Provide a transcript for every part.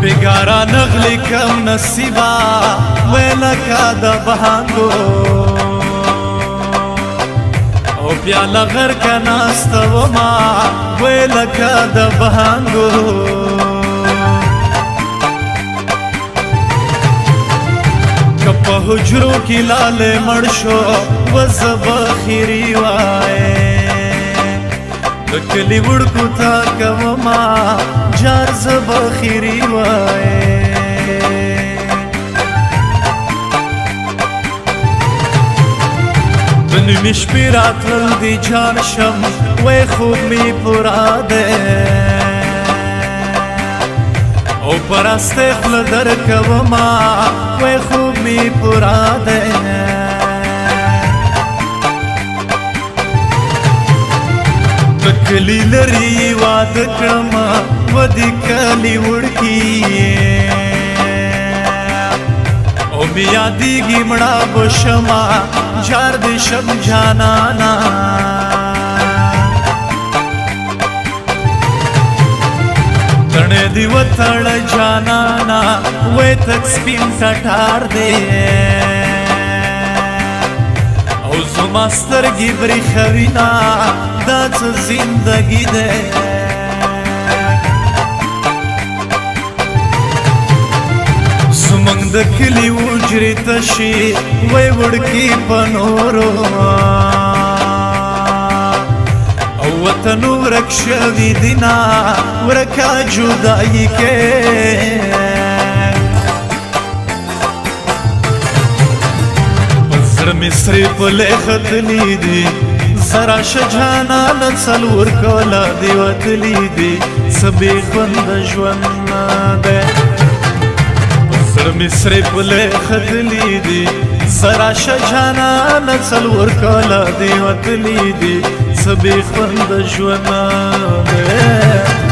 بگارا نغلی کم نصیبا ویلکا دا بهانگو او پیالا غر کا ناستا وما ویلکا دا بهانگو کپا حجرو کی لال مرشو وزب خیری وائے دکلی وڑکو تا کوما جار زب خیری وائے بنمیش پیرات ولدی جان شم وی خوب می پورا دے او پرسته خل در کوما وی خوب می پورا دے کلی لری واد کرما ودی کلی وڑکی او بیا دیگی مڑا بشما جار دی شم جانانا ترنے دی وطڑ جانانا وی تک سپین سٹار دے او زماسترگی بری خوینا داڅ زندگی دے زمنګ د کلی وجری تشي وای وړکی پنورو او وطن ورکشوی دینا ورکا جدائی کې زر مصری پلے خطلی دی زرا شجانا نسلور کولا دی وطلی دی سبی خوند جوان دے زر مصری پلے خطلی دی زرا شجانا نسلور کولا دی وطلی دی سبی خوند جوان دے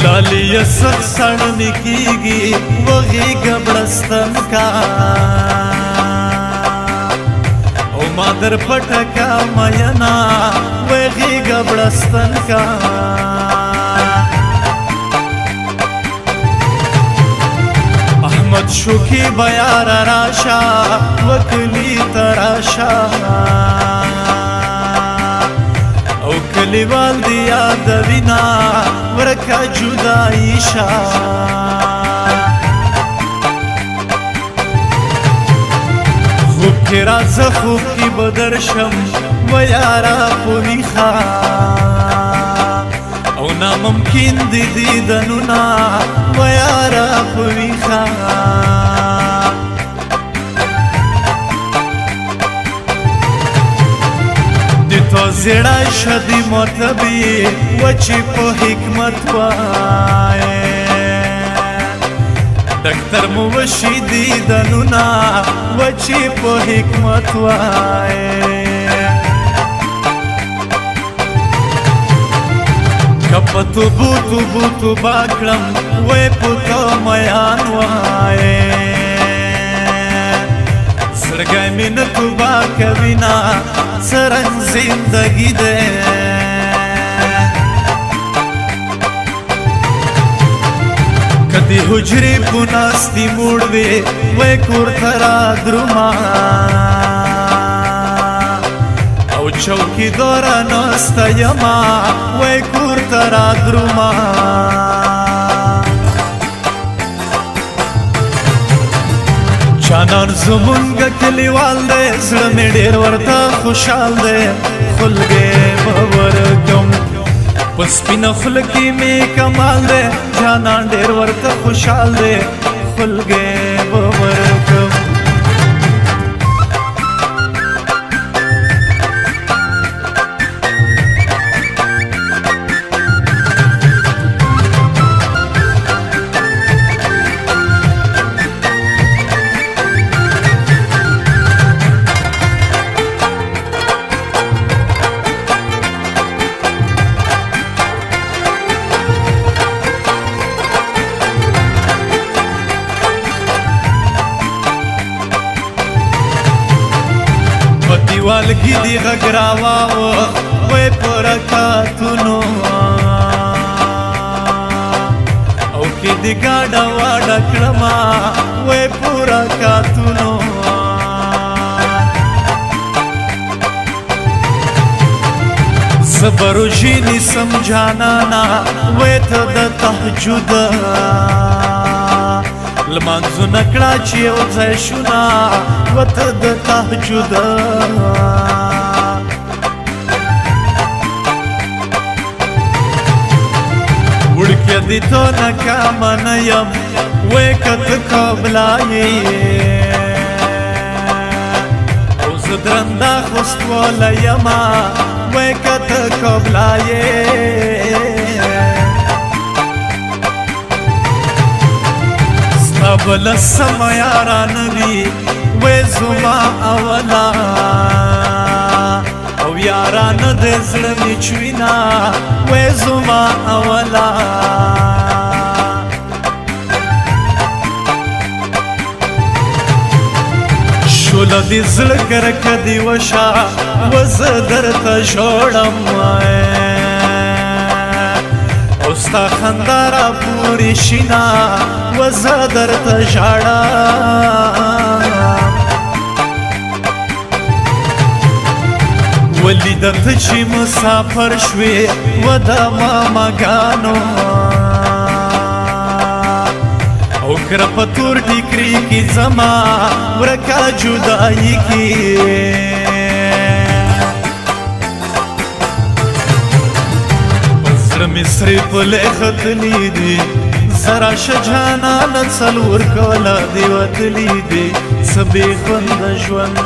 لالی سخ سڑنی کیگی وغی گبڑستن کا او مادر پٹکا مینا وغی گبڑستن کا احمد شوکی بیار راشا وکلی تراشا او کلیوال دی یاد وینا ورکا جدائی شا خوب کی راز خوب کی بدرشم و یارا پوی خوا او ناممکن دی دیدنونا و یارا پوی خوا تو زیڑا شدی مرتبی وچی پو حکمت وائے دکتر موشی دیدنونا وچی پو حکمت وائے کپ تو بوتو باکرم وی پوتو میان وائے سرگای من تو باکوینا سرنگ زندگی دے کدی حجری پناستی موڑوے وی کور ترا درما او چوکی دورا ناستا یما وی کور ترا درما جانان زمونگا کلیوال دے زړه می ډیر ورته خوشحال دے خلګې باورکم پس پین خلګې می کمال دے جانان ډیر ورته خوشحال دے خلګې باورکم دیوالګي دی غږ راواوښت وی په رکعتونو او کې دې ګاډه واډه کړمه وی په رکعتونو صبر روژې نیسم جانانا وی ته د تهجد لمانځونه کړه چې یو ځای شونا وته د تهجد وړکیه دې تو ناکامه نه یم وی که ته قابله یې او زه درنده خوستواله یمه وی که ته قابله یې بل سم یاران وی وی زما اولا او یاران د زړه می چوینا وی زما اولا شوله د زړه کرکه دی وشا وزه درته جوړم ستا خندا را پوری شینا وزه درته ژاړم ولیدته چې مسافر شوې و د ماماګانو او کره په تور ټیکري کې زما ورکه جدایي کې مصری پله ختلی دی زرا شجانان څلور کاله دی وتلی دی سبې خوند ژوند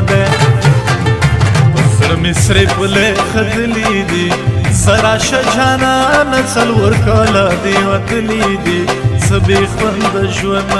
ده زر مصری پله ختلی دی زرا شجانان څلور کاله دی وتلی دی سبې خوند ژوند